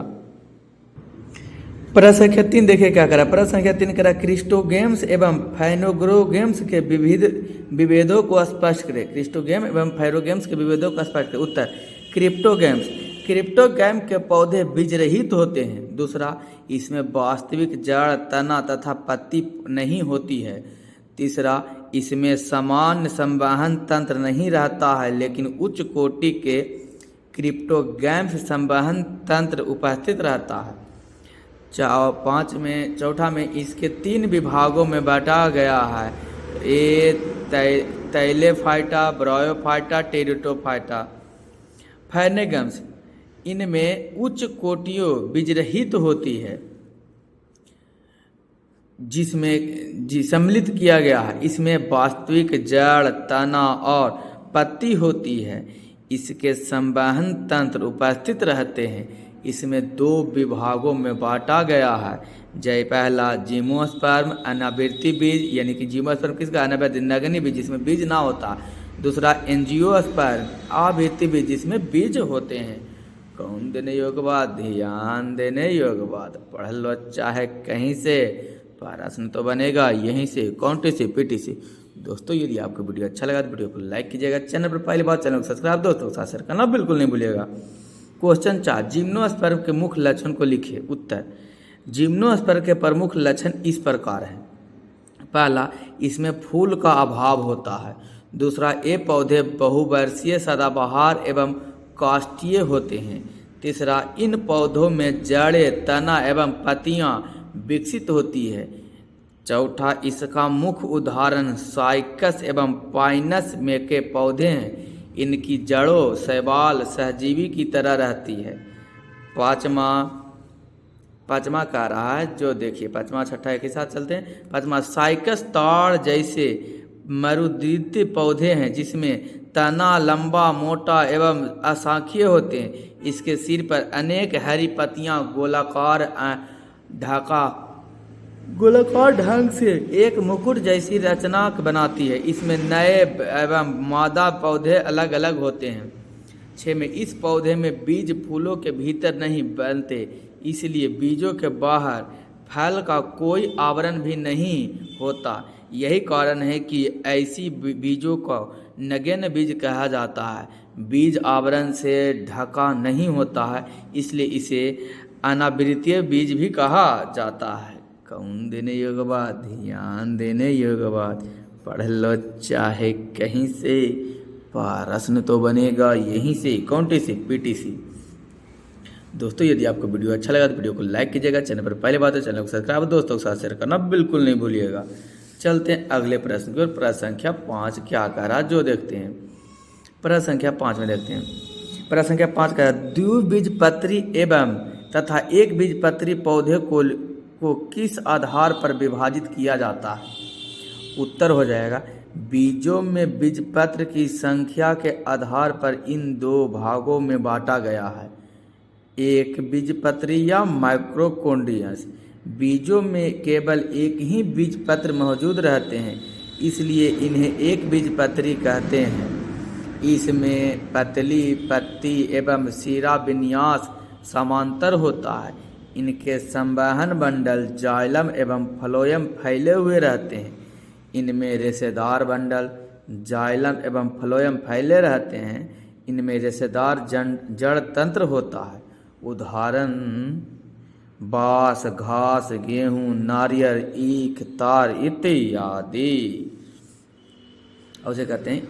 A: प्रश्न संख्या 3 देखिए क्या करा। प्रश्न संख्या 3 करा, क्रिस्टोगेम्स एवं फाइनोग्रोगेम्स के विभेदों को स्पष्ट करें। क्रिस्टोगेम एवं फाइनोग्रोगेम्स के विभेदों को स्पष्ट करें। उत्तर, क्रिप्टोगैम के पौधे बीजरहित होते हैं। दूसरा, इसमें वास्तविक जड़, तना तथा पत्ती नहीं होती है। तीसरा, इसमें सामान्य संवहन तंत्र नहीं रहता है लेकिन उच्च कोटि के क्रिप्टोगैम्स संवहन तंत्र उपस्थित रहता है। चौथा में इसके 3 विभागों में बांटा गया है। ए तैलेफाइटा, ब्रायोफाइटा, टेरिटोफाइटा। फाइनेगम्स, इनमें उच्च कोटियों बीजरहित होती है जिसमें सम्मिलित किया गया है। इसमें वास्तविक जड़, तना और पत्ती होती है। इसके संवहन तंत्र उपस्थित रहते हैं। इसमें 2 विभागों में बांटा गया है। जय पहला जिम्नोस्पर्म अनावृत्ति बीज, यानी कि जिम्नोस्पर्म किसका, अनावृत्ति नगनी बीज जिसमें बीज ना होता। दूसरा, एंजियोस्पर्म आवृत्ति बीज जिसमें बीज होते हैं। कौन देने योग्य बात, ध्यान देने योग्य बात, पढ़ लो चाहे कहीं से, प्रश्न तो बनेगा यहीं से, कौन सी पीटीसी। दोस्तों यदि आपको वीडियो अच्छा लगा तो वीडियो को लाइक कीजिएगा। चैनल पर पहली बार चैनल को सब्सक्राइब दोस्तों के साथ शेयर करना बिल्कुल नहीं भूलिएगा। क्वेश्चन 4, जिम्नोस्पर्म के मुख्य लक्षण को लिखिए। उत्तर, जिम्नोस्पर्म के प्रमुख लक्षण इस प्रकार हैं। पहला, इसमें फूल का अभाव होता है। दूसरा, ये पौधे बहुवर्षीय सदाबहार एवं काष्ठीय होते हैं। तीसरा, इन पौधों में जड़ें, तना एवं पत्तियां विकसित होती है। चौथा, इसका मुख्य उदाहरण साइकस एवं पाइनस में के पौधे हैं। इनकी जड़ों शैवाल सहजीवी की तरह रहती है। पाँचवा कह रहा है जो देखिए, पाँचवा छठा एक ही साथ चलते हैं। पाँचवा, साइकस ताड़ जैसे मरुद्वितीय पौधे हैं जिसमें तना लंबा मोटा एवं अशाखीय होते हैं। इसके सिर पर अनेक हरी पत्तियां गोलाकार ढंग से एक मुकुट जैसी रचना बनाती है। इसमें नए एवं मादा पौधे अलग अलग होते हैं। 6 में इस पौधे में बीज फूलों के भीतर नहीं बनते, इसलिए बीजों के बाहर फल का कोई आवरण भी नहीं होता। यही कारण है कि ऐसी बीजों को नगण्य बीज कहा जाता है। बीज आवरण से ढका नहीं होता है, इसलिए इसे अनावृतीय बीज भी कहा जाता है। कौन देने योग्य बात, ध्यान देने योग्य बात। पढ़ लो चाहे कहीं से, प्रश्न तो बनेगा यहीं से। कौन टी सी पीटीसी। दोस्तों यदि आपको वीडियो अच्छा लगा तो वीडियो को लाइक कीजिएगा। चैनल पर पहले बात है चैनल को सब्सक्राइब, दोस्तों के साथ शेयर करना बिल्कुल नहीं भूलिएगा। चलते हैं अगले प्रश्न की ओर। प्रश्न संख्या 5 क्या कह रहा जो देखते हैं। प्रश्न संख्या 5 में देखते हैं। प्रश्न संख्या 5 कह रहा द्विबीजपत्री एवं तथा एक बीजपत्री पौधे को किस आधार पर विभाजित किया जाता है। उत्तर हो जाएगा बीजों में बीजपत्र की संख्या के आधार पर इन दो भागों में बांटा गया है। एक बीजपत्री या माइक्रोकोन्डियस। बीजों में केवल एक ही बीजपत्र मौजूद रहते हैं, इसलिए इन्हें एक बीजपत्री कहते हैं। इसमें पतली पत्ती एवं सिरा विन्यास समांतर होता है। इनके संवहन बंडल जाइलम एवं फ्लोएम फैले हुए रहते हैं। इनमें रेशेदार बंडल जाइलम एवं फ्लोएम फैले रहते हैं। इनमें रेशेदार जड़ तंत्र होता है। उदाहरण बांस, घास, गेहूं, नारियल, ईख, तार इत्यादि। और उसे कहते हैं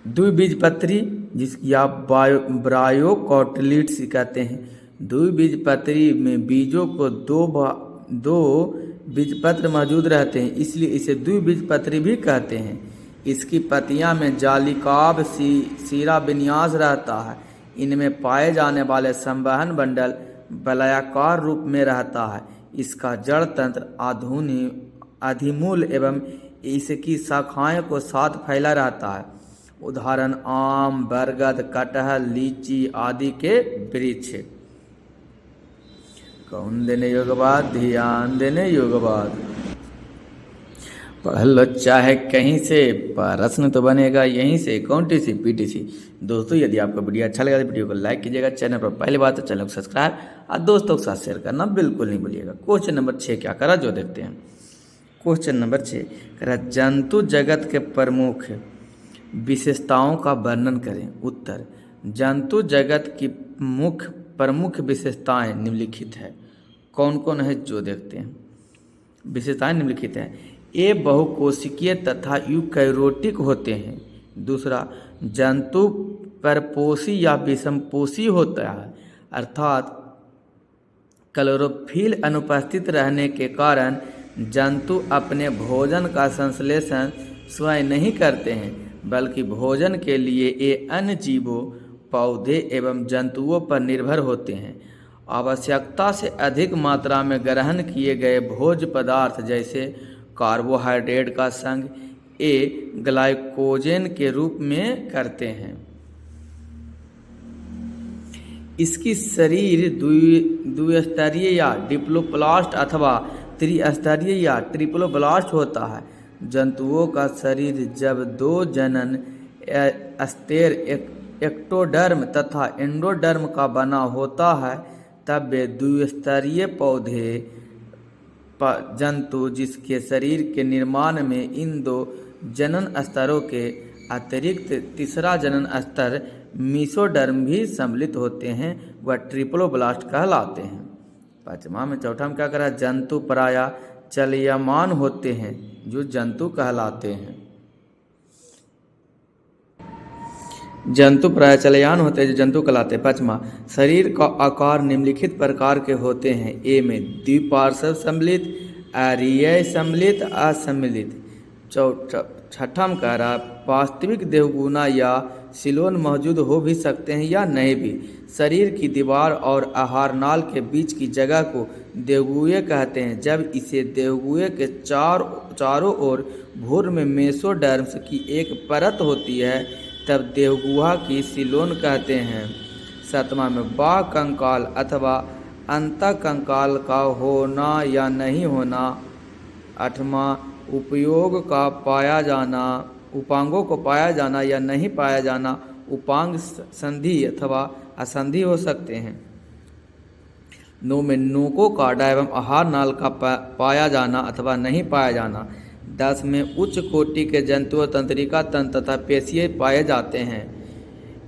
A: द्विबीजपत्री, जिसकी आप ब्रायोकोटिलिड्स कहते हैं। द्विबीजपत्री में बीजों को दो बीजपत्र मौजूद रहते हैं, इसलिए इसे द्विबीजपत्री भी कहते हैं। इसकी पत्तियां में जालिकाभ सिरा विन्यास रहता है। इनमें पाए जाने वाले संवहन बंडल वलयाकार रूप में रहता है। इसका जड़ तंत्र अधिमूल एवं इसकी शाखाएं को साथ फैला रहता है। उदाहरण आम, बरगद, कटहल, लीची आदि के वृक्ष। कौन देने योग्य बात, ध्यान देने योग्य बात। पढ़ लो चाहे कहीं से, प्रश्न तो बनेगा यहीं से। कौन टी सी पीटीसी। दोस्तों यदि आपको वीडियो अच्छा लगा तो वीडियो को लाइक कीजिएगा। चैनल पर पहली बात तो चैनल को सब्सक्राइब और दोस्तों के साथ शेयर करना बिल्कुल नहीं भूलिएगा। क्वेश्चन नंबर 6 क्या करा जो देखते हैं। क्वेश्चन नंबर 6 करा जंतु जगत के प्रमुख विशेषताओं का वर्णन करें। उत्तर जंतु जगत की प्रमुख विशेषताएं निम्नलिखित है। कौन कौन है जो देखते हैं। विशेषताएं निम्नलिखित हैं। ये बहुकोशिकीय तथा यूकैरियोटिक होते हैं। दूसरा जंतु परपोषी या विषमपोषी होता है, अर्थात क्लोरोफिल अनुपस्थित रहने के कारण जंतु अपने भोजन का संश्लेषण स्वयं नहीं करते हैं, बल्कि भोजन के लिए ये अन्य जीवों, पौधे एवं जंतुओं पर निर्भर होते हैं। आवश्यकता से अधिक मात्रा में ग्रहण किए गए भोज्य पदार्थ जैसे कार्बोहाइड्रेट का संग ग्लाइकोजन के रूप में करते हैं। इसकी शरीर द्विस्तरीय या डिप्लोप्लास्ट अथवा त्रिस्तरीय या ट्रिप्लोब्लास्ट होता है। जंतुओं का शरीर जब दो जनन स्तेर एक्टोडर्म तथा एंडोडर्म का बना होता है, तब वे द्विस्तरीय पौधे जंतु जिसके शरीर के निर्माण में इन दो जनन स्तरों के अतिरिक्त तीसरा जनन स्तर मीसोडर्म भी सम्मिलित होते हैं, वह ट्रिप्लोब्लास्ट कहलाते हैं। पांचवा में चौथा में क्या करा जंतु प्रायः चलयमान होते हैं, जो जंतु कहलाते हैं। जंतु प्रायः चलयान होते हैं जो जंतु कहलाते हैं। पांचवा शरीर का आकार निम्नलिखित प्रकार के होते हैं। ए में द्विपार्श्व सम्मिलित, अरीय सम्मिलित, असम्मिलित। छठा में कह रहा है वास्तविक देवगुना या सिलोन मौजूद हो भी सकते हैं या नहीं भी। शरीर की दीवार और आहार नाल के बीच की जगह को देवगुए कहते हैं। जब इसे देवगुए के चारों ओर भूर में मेसोडर्म्स की एक परत होती है तब देवगुहा की सिलोन कहते हैं। सातवां में बाह्य कंकाल अथवा अंतःकंकाल का होना या नहीं होना। आठवां उपांगों को पाया जाना या नहीं पाया जाना। उपांग संधि अथवा असंधि हो सकते हैं। 9 में नोकों काटा एवं आहार नाल का पाया जाना अथवा नहीं पाया जाना। 10 में उच्च कोटि के जंतुओं तंत्रिका तंत्र तथा पेशीय पाए जाते हैं।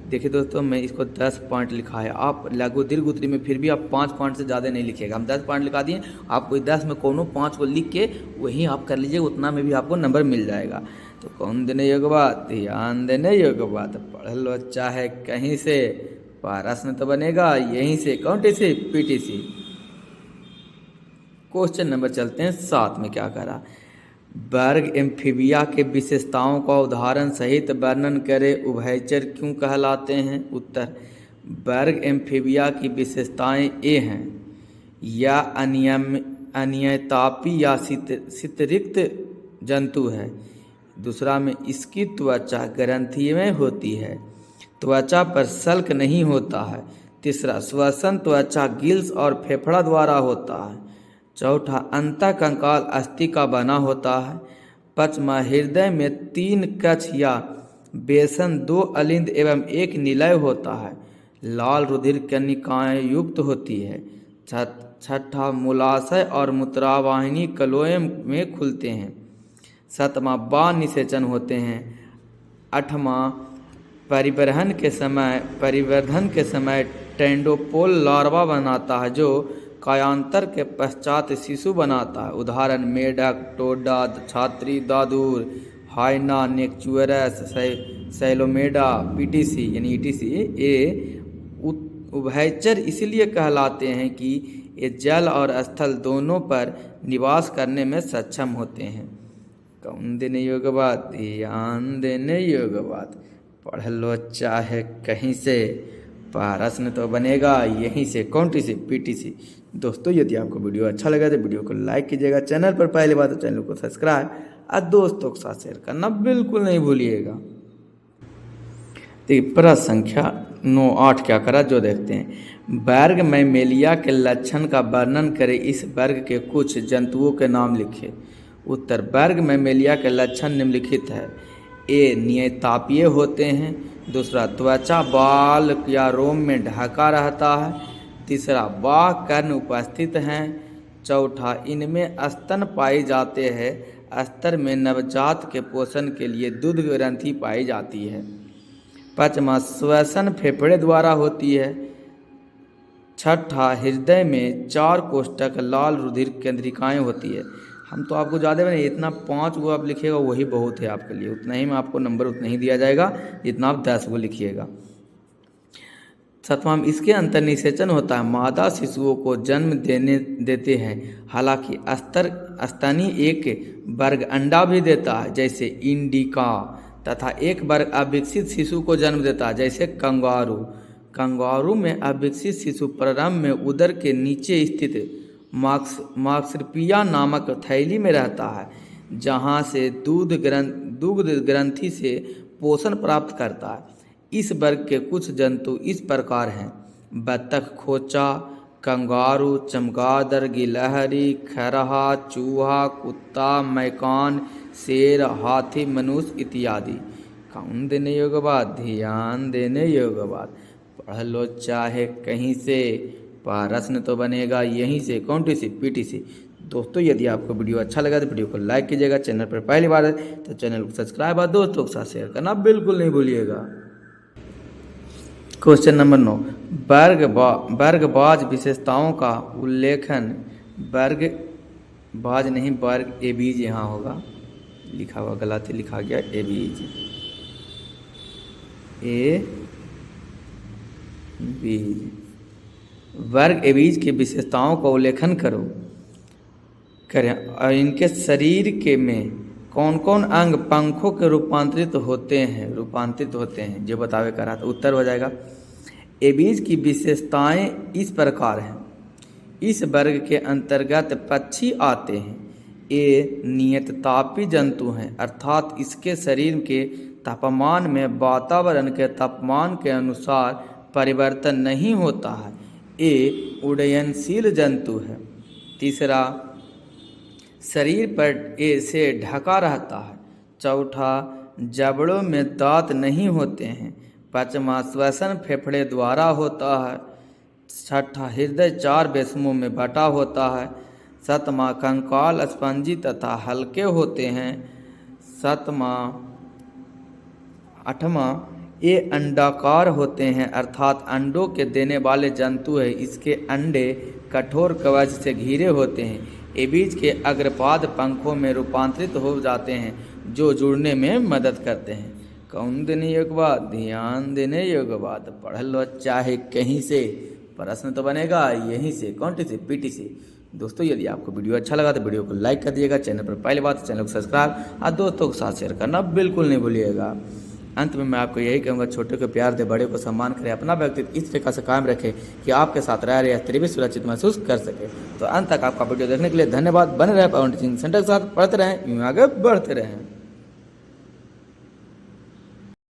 A: देखिए दोस्तों, मैं इसको 10 पॉइंट लिखा है, आप लघु दीर्घ उत्तरी में फिर भी आप 5 पॉइंट से ज़्यादा नहीं लिखिएगा। हम 10 पॉइंट लिखा दिए, आप कोई 10 में कोनो 5 को लिख के वही आप कर लीजिए, उतना में भी आपको नंबर मिल जाएगा। तो कौन देने योग्य बात, ध्यान देने योग्य बात। पढ़ लो चाहे कहीं से, प्रश्न तो बनेगा यहीं से, कौन सी पीटीसी। क्वेश्चन नंबर चलते हैं 7 में। क्या करा, वर्ग एम्फीबिया के विशेषताओं का उदाहरण सहित वर्णन करें। उभयचर क्यों कहलाते हैं। उत्तर, वर्ग एम्फीबिया की विशेषताएं ये हैं, या अनियतापी या शितरिक्त जंतु है। दूसरा में इसकी त्वचा ग्रंथिमय होती है, त्वचा पर शल्क नहीं होता है। तीसरा, श्वसन त्वचा गिल्स और फेफड़ा द्वारा होता है। चौथा, अंतःकंकाल अस्थि का बना होता है। पांचवा, हृदय में 3 कक्ष या बेसन, 2 अलिंद एवं 1 निलय होता है। लाल रुधिर कनिकाएं युक्त होती है। छठा, मूलाशय और मूत्रावाहिनी कलोयम में खुलते हैं। सातवां, बाह्य निषेचन होते हैं। आठवां, परिवर्धन के समय टेंडोपोल लार्वा बनाता है जो कायांतर के पश्चात शिशु बनाता है। उदाहरण, मेढक, टोडा, छात्री, दादूर, हाइना, नेक्चुरस, सैलोमेडा, पीटीसी यानी ईटीसी। ये उभयचर इसलिए कहलाते हैं कि ये जल और स्थल दोनों पर निवास करने में सक्षम होते हैं। कौन देने योग्य बात, ध्यान देने योग्य बात। पढ़ लो चाहे कहीं से, प्रश्न तो बनेगा यहीं से, कौन सी पीटीसी। दोस्तों, यदि आपको वीडियो अच्छा लगा तो वीडियो को लाइक कीजिएगा, चैनल पर पहली बार तो चैनल को सब्सक्राइब और दोस्तों के साथ शेयर करना बिल्कुल नहीं भूलिएगा। देखिए प्रश्न संख्या 9-8 क्या करा जो देखते हैं। वर्ग मैमेलिया के लक्षण का वर्णन करें। इस वर्ग के कुछ जंतुओं के नाम लिखे। उत्तर, वर्ग मैमेलिया के लक्षण निम्नलिखित है। ए, नियतापीय होते हैं। दूसरा, त्वचा बाल या रोम में ढका रहता है। तीसरा, बाह्य कर्ण उपस्थित हैं। चौथा, इनमें स्तन पाई जाते हैं। स्तर में नवजात के पोषण के लिए दूध ग्रंथि पाई जाती है। पांचवा, श्वसन फेफड़े द्वारा होती है। छठा, हृदय में 4 कोष्ठक लाल रुधिर केंद्रिकाएं होती है। हम तो आपको ज़्यादा नहीं, इतना 5 को आप लिखिएगा वही बहुत है आपके लिए, उतना ही में आपको नंबर उतना ही दिया जाएगा जितना आप 10 को लिखिएगा। सातवां, इसके अंतर निषेचन होता है। मादा शिशुओं को जन्म देते हैं। हालांकि स्तनी एक वर्ग अंडा भी देता है जैसे इंडिका, तथा एक वर्ग अविकसित शिशु को जन्म देता है जैसे कंगारू। कंगारू में अविकसित शिशु प्रारंभ में उदर के नीचे स्थित मार्क्सपिया नामक थैली में रहता है, जहाँ से दुग्ध ग्रंथि से पोषण प्राप्त करता है। इस वर्ग के कुछ जंतु इस प्रकार हैं। बत्तख, खोचा, कंगारू, चमगादड़, गिलहरी, खरहा, चूहा, कुत्ता, मैकान, शेर, हाथी, मनुष्य इत्यादि। कौन देने योग्य बात, ध्यान देने योग्य बात। पढ़ लो चाहे कहीं से, प्रश्न तो बनेगा यहीं से, कौन सी पीटीसी। दोस्तों, यदि आपको वीडियो अच्छा लगा तो वीडियो को लाइक कीजिएगा, चैनल पर पहली बार है तो चैनल को सब्सक्राइब और दोस्तों के साथ शेयर करना बिल्कुल नहीं भूलिएगा। क्वेश्चन नंबर 9, वर्गबाज विशेषताओं का उल्लेखन। वर्गबाज नहीं, वर्ग एबीज यहाँ होगा, लिखा हुआ गलत ही लिखा गया, एबीज, ए बीज। वर्ग एबीज की विशेषताओं का उल्लेखन करें और इनके शरीर के में कौन कौन अंग पंखों के रूपांतरित होते हैं जो बतावे करा। तो उत्तर हो जाएगा एबीज की विशेषताएं इस प्रकार हैं। इस वर्ग के अंतर्गत पक्षी आते हैं। ये नियततापी जंतु हैं, अर्थात इसके शरीर के तापमान में वातावरण के तापमान के अनुसार परिवर्तन नहीं होता है। ये उड्डयनशील जंतु है। तीसरा, शरीर पर ए से ढका रहता है। चौथा, जबड़ों में दांत नहीं होते हैं। पांचवा, श्वसन फेफड़े द्वारा होता है। छठा, हृदय 4 बेसमों में बटा होता है। सातवां, कंकाल स्पंजी तथा हल्के होते हैं। आठवां, ये अंडाकार होते हैं, अर्थात अंडों के देने वाले जंतु है। इसके अंडे कठोर कवच से घिरे होते हैं। ये बीज के अग्रपाद पंखों में रूपांतरित हो जाते हैं जो जुड़ने में मदद करते हैं। कौन देने योग्य बात, ध्यान देने योग्य बात। पढ़ लो चाहे कहीं से, प्रश्न तो बनेगा यहीं से, कौन से, पीटी से। दोस्तों यदि आपको वीडियो अच्छा लगा तो वीडियो को लाइक कर दिएगा। चैनल पर पहली बात चैनल को सब्सक्राइब और दोस्तों के साथ शेयर करना बिल्कुल नहीं भूलिएगा। अंत में मैं आपको यही कहूँगा, छोटे को प्यार दे, बड़े को सम्मान करें, अपना व्यक्तित्व इस तरीके से कायम रखें कि आपके साथ रह रहे स्त्री भी सुरक्षित महसूस कर सके। तो अंत तक आपका वीडियो देखने के लिए धन्यवाद। बने रहे पवन टीचिंग सेंटर के साथ, पढ़ते रहें, यूँ आगे बढ़ते रहें।